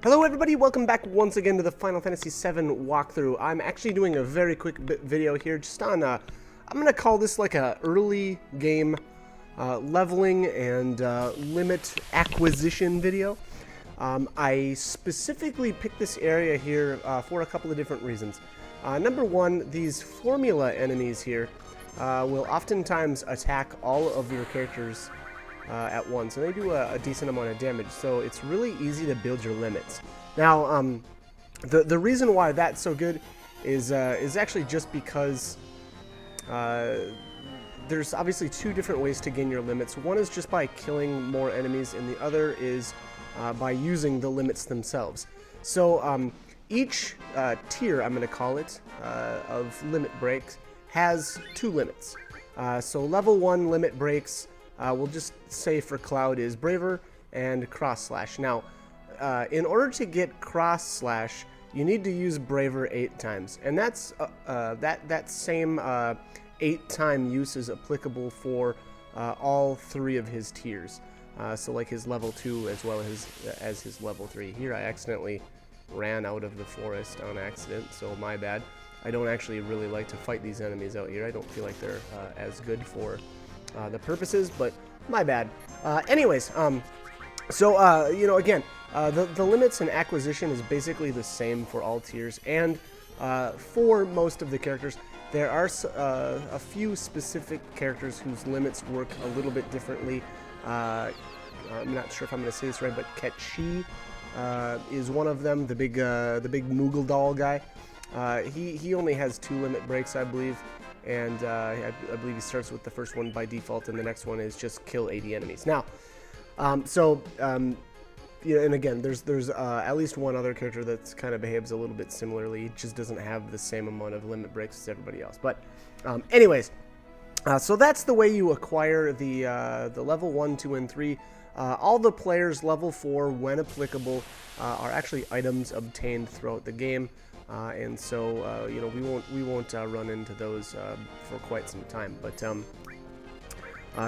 Hello everybody, welcome back once again to the Final Fantasy VII walkthrough. I'm actually doing a very quick video here just on, I'm going to call this like a early game leveling and limit acquisition video. I specifically picked this area here for a couple of different reasons. Number one, these formula enemies here will oftentimes attack all of your characters at once, and they do a decent amount of damage, so it's really easy to build your limits. Now, the reason why that's so good is actually just because there's obviously two different ways to gain your limits. One is just by killing more enemies, and the other is by using the limits themselves. So each tier, I'm going to call it, of limit breaks has two limits. So level 1 limit breaks, we'll just say for Cloud, is Braver and Cross Slash. Now, in order to get Cross Slash, you need to use Braver 8 times, and that's that same 8-time use is applicable for all 3 of his tiers. So like his level 2 as well as his level 3. Here I accidentally ran out of the forest on accident, so my bad. I don't actually really like to fight these enemies out here. I don't feel like they're as good for the purposes, but my bad. Anyways, you know, again, the limits and acquisition is basically the same for all tiers, and for most of the characters. There are a few specific characters whose limits work a little bit differently. I'm not sure if I'm going to say this right, but Ketchi is one of them. The big Moogle doll guy. He only has 2 limit breaks, I believe. And I believe he starts with the first one by default, and the next one is just kill 80 enemies. Now, you know, and again, there's at least one other character that kind of behaves a little bit similarly. It just doesn't have the same amount of limit breaks as everybody else. But, anyways, so that's the way you acquire the level 1, 2, and 3. All the players level 4, when applicable, are actually items obtained throughout the game. And so, you know, we won't run into those for quite some time, but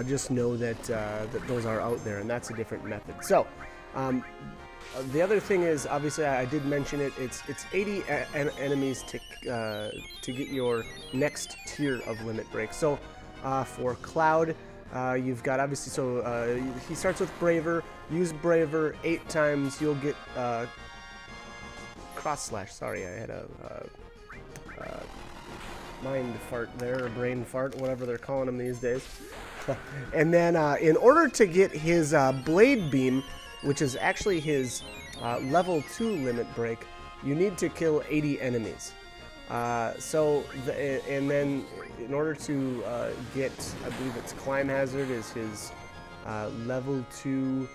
just know that that those are out there, and that's a different method. So, the other thing is, obviously, I did mention it. It's 80 enemies to get your next tier of limit break. So, for Cloud, you've got obviously. So he starts with Braver. Use Braver 8 times. You'll get. Cross Slash, sorry, I had a mind fart there, or brain fart, whatever they're calling them these days. And then in order to get his Blade Beam, which is actually his level 2 limit break, you need to kill 80 enemies. And then in order to get, I believe it's Climb Hazard is his level 2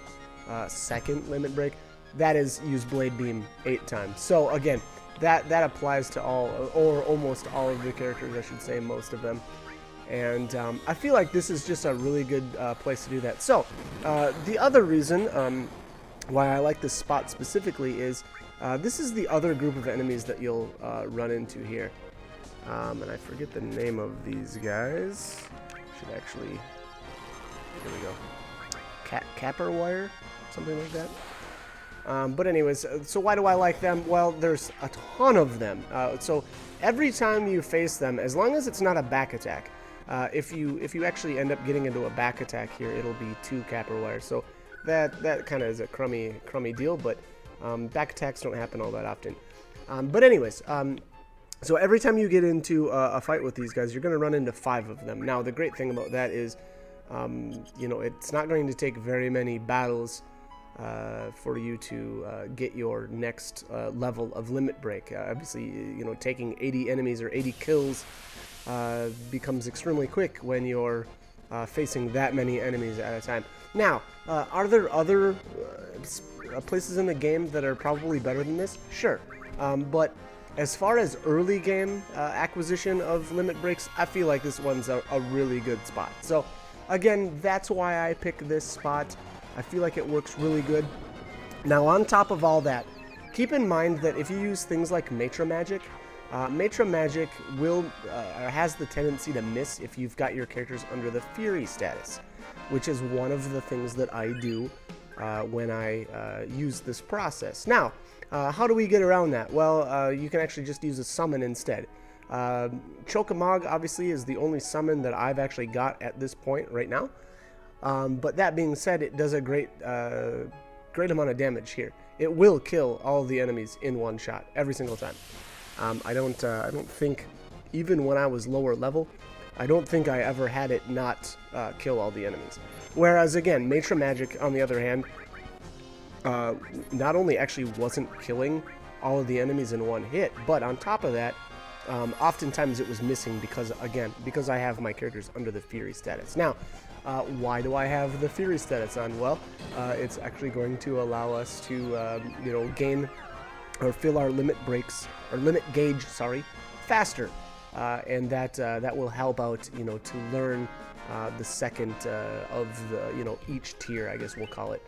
second limit break. That is, use Blade Beam 8 times. So again, that applies to all, or almost all of the characters, I should say, most of them. And I feel like this is just a really good place to do that. So the other reason why I like this spot specifically is this is the other group of enemies that you'll run into here. And I forget the name of these guys. Should actually, here we go. Capper Wire, something like that. But anyways, so why do I like them? Well, there's a ton of them. So every time you face them, as long as it's not a back attack, if you actually end up getting into a back attack here, it'll be 2 Capper Wires. So that kind of is a crummy deal, but back attacks don't happen all that often. But anyways, so every time you get into a fight with these guys, you're going to run into 5 of them. Now, the great thing about that is, you know, it's not going to take very many battles for you to get your next level of limit break. Obviously, you know, taking 80 enemies or 80 kills becomes extremely quick when you're facing that many enemies at a time. Now, are there other places in the game that are probably better than this? Sure, but as far as early game acquisition of limit breaks, I feel like this one's a really good spot. So, again, that's why I pick this spot. I feel like it works really good. Now, on top of all that, keep in mind that if you use things like Matra Magic will has the tendency to miss if you've got your characters under the Fury status, which is one of the things that I do when I use this process. Now, how do we get around that? Well, you can actually just use a summon instead. Chokamog obviously is the only summon that I've actually got at this point right now. But that being said, it does a great amount of damage here. It will kill all of the enemies in one shot every single time. I don't think, even when I was lower level, I don't think I ever had it not kill all the enemies. Whereas again, Matra Magic, on the other hand, not only actually wasn't killing all of the enemies in one hit, but on top of that, oftentimes it was missing because I have my characters under the Fury status. Now, why do I have the Fury status on? Well, it's actually going to allow us to, gain or fill our limit breaks, or limit gauge, sorry, faster. And that will help out, to learn the second of the, each tier, I guess we'll call it.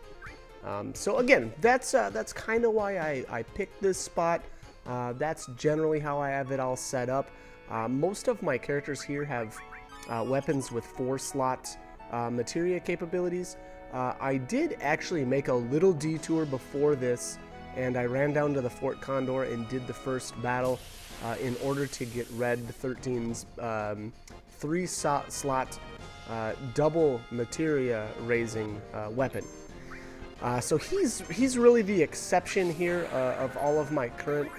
So again, that's kind of why I picked this spot. That's generally how I have it all set up. Most of my characters here have weapons with 4-slot materia capabilities. I did actually make a little detour before this, and I ran down to the Fort Condor and did the first battle in order to get Red 13's 3-slot double materia raising weapon. So he's really the exception here of all of my current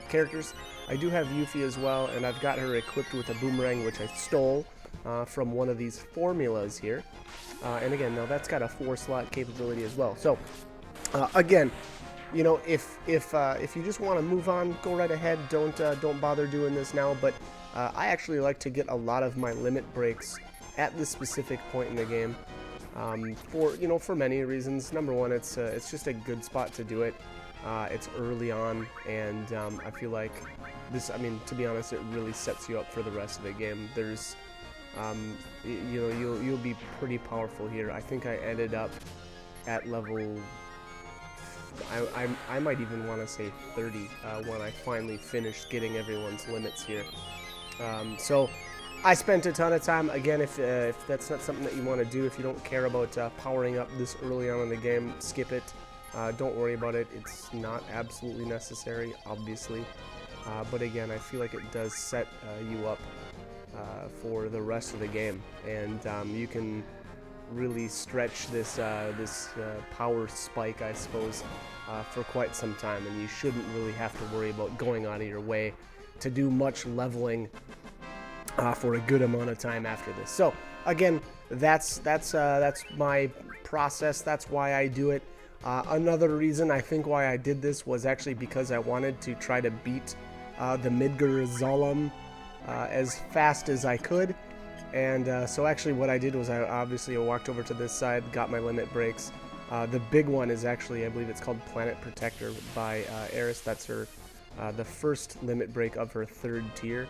characters. I do have Yuffie as well, and I've got her equipped with a boomerang, which I stole from one of these formulas here. And again, now that's got a 4-slot capability as well. So again, if you just want to move on, go right ahead. Don't bother doing this now. But I actually like to get a lot of my limit breaks at this specific point in the game. For many reasons. Number one, it's just a good spot to do it. It's early on, and I feel like this, to be honest, it really sets you up for the rest of the game. There's, you'll be pretty powerful here. I think I ended up at level, I might even want to say 30 when I finally finished getting everyone's limits here. So I spent a ton of time. Again, if that's not something that you want to do, if you don't care about powering up this early on in the game, skip it. Don't worry about it. It's not absolutely necessary, obviously. But again, I feel like it does set you up for the rest of the game, and you can really stretch this power spike, I suppose, for quite some time, and you shouldn't really have to worry about going out of your way to do much leveling for a good amount of time after this. So again, that's my process. That's why I do it. Another reason I think why I did this was actually because I wanted to try to beat the Midgar Zolom as fast as I could. And so actually what I did was I obviously walked over to this side, got my limit breaks. The big one is actually, I believe it's called Planet Protector by Eris. That's her the first limit break of her 3rd tier.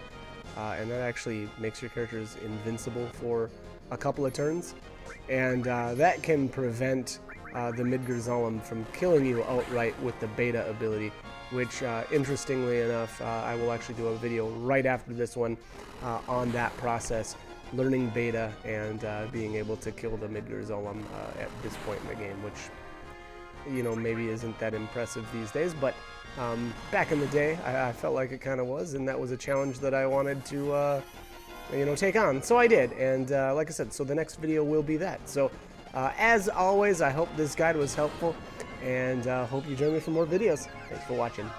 And that actually makes your characters invincible for a couple of turns. And that can prevent the Midgar Zolom from killing you outright with the beta ability, which interestingly enough, I will actually do a video right after this one on that process, learning beta and being able to kill the Midgar Zolom at this point in the game, which, maybe isn't that impressive these days, but back in the day, I felt like it kind of was, and that was a challenge that I wanted to, take on. So I did, and like I said, so the next video will be that. So as always, I hope this guide was helpful, and hope you join me for more videos. Thanks for watching.